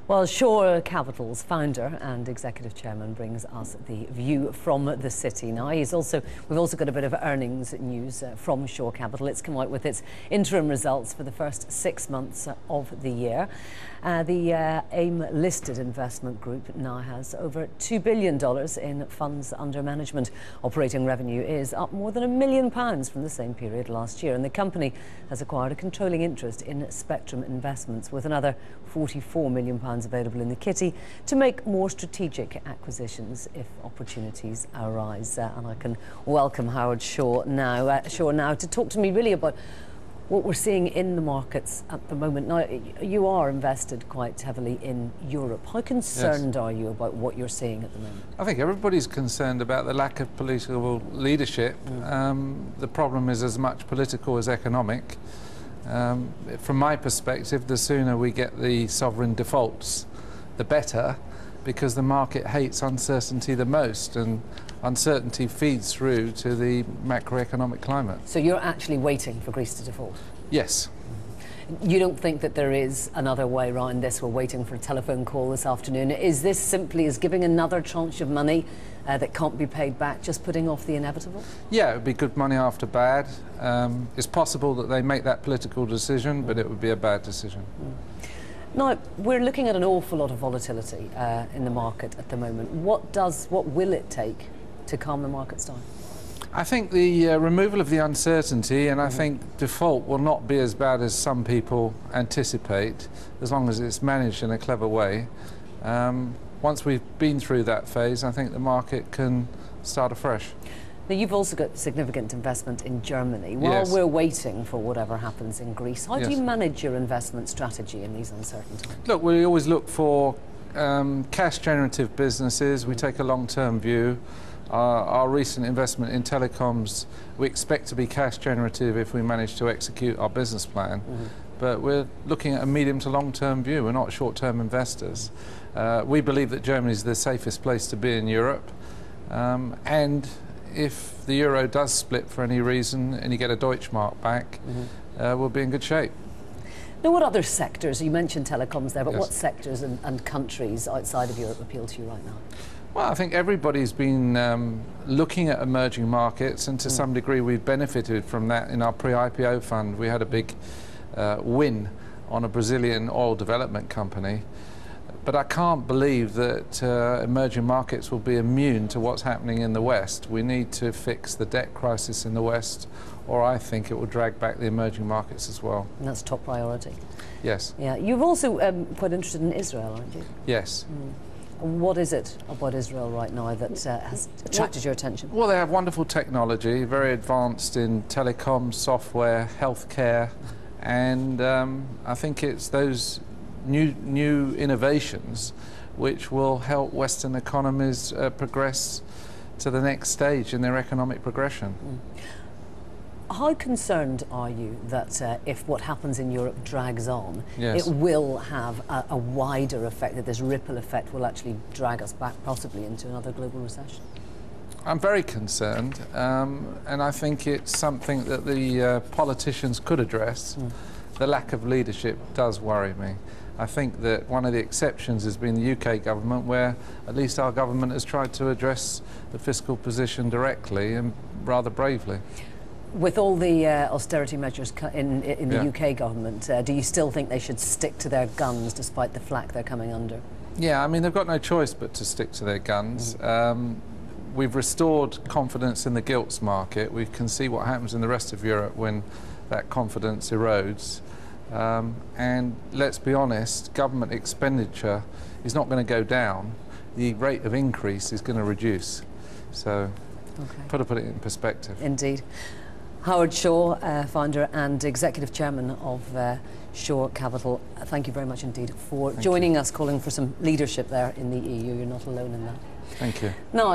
Well, Shore Capital's founder and executive chairman brings us the view from the city. Now, we've also got a bit of earnings news from Shore Capital. It's come out with its interim results for the first 6 months of the year. The AIM-listed investment group now has over $2 billion in funds under management. Operating revenue is up more than £1 million from the same period last year, and the company has acquired a controlling interest in Spectrum Investments with another £44 million available in the kitty to make more strategic acquisitions if opportunities arise. And I can welcome Howard Shore now to talk to me really about what we're seeing in the markets at the moment. Now, you are invested quite heavily in Europe. How concerned are you about what you're seeing at the moment? I think everybody's concerned about the lack of political leadership. The problem is as much political as economic. From my perspective, the sooner we get the sovereign defaults, the better, because the market hates uncertainty the most, and uncertainty feeds through to the macroeconomic climate. So you're actually waiting for Greece to default? Yes. You don't think that there is another way around this? We're waiting for a telephone call this afternoon. Is this simply as giving another tranche of money that can't be paid back, just putting off the inevitable? Yeah, it would be good money after bad. It's possible that they make that political decision, but it would be a bad decision. Now, we're looking at an awful lot of volatility in the market at the moment. What will it take to calm the markets down? I think the removal of the uncertainty, and I think default will not be as bad as some people anticipate, as long as it's managed in a clever way. Once we've been through that phase, I think the market can start afresh. Now, you've also got significant investment in Germany. While we're waiting for whatever happens in Greece, how do you manage your investment strategy in these uncertain times? Look, we always look for cash-generative businesses. We take a long-term view. Our recent investment in telecoms, we expect to be cash-generative if we manage to execute our business plan. But we're looking at a medium to long-term view. We're not short-term investors. We believe that Germany is the safest place to be in Europe. And if the euro does split for any reason and you get a Deutschmark back, we'll be in good shape. Now, what other sectors, you mentioned telecoms there, but what sectors and countries outside of Europe appeal to you right now? Well, I think everybody's been looking at emerging markets, and to some degree we've benefited from that in our pre-IPO fund. We had a big win on a Brazilian oil development company. But I can't believe that emerging markets will be immune to what's happening in the West. We need to fix the debt crisis in the West, or I think it will drag back the emerging markets as well. And that's top priority? Yes. Yeah. You're also quite interested in Israel, aren't you? Yes. What is it about Israel right now that has attracted your attention? Well, they have wonderful technology, very advanced in telecom, software, healthcare, and I think it's those new innovations which will help Western economies progress to the next stage in their economic progression. How concerned are you that if what happens in Europe drags on, it will have a wider effect, that this ripple effect will actually drag us back possibly into another global recession? I'm very concerned, and I think it's something that the politicians could address. The lack of leadership does worry me. I think that one of the exceptions has been the UK government, where at least our government has tried to address the fiscal position directly and rather bravely. With all the austerity measures in the UK government, do you still think they should stick to their guns despite the flack they're coming under? Yeah, I mean, they've got no choice but to stick to their guns. We've restored confidence in the gilts market. We can see what happens in the rest of Europe when that confidence erodes. And let's be honest, government expenditure is not going to go down. The rate of increase is going to reduce. So, put it in perspective. Indeed. Howard Shore, founder and executive chairman of Shore Capital, thank you very much indeed for joining us, calling for some leadership there in the EU. You're not alone in that. Thank you. Now,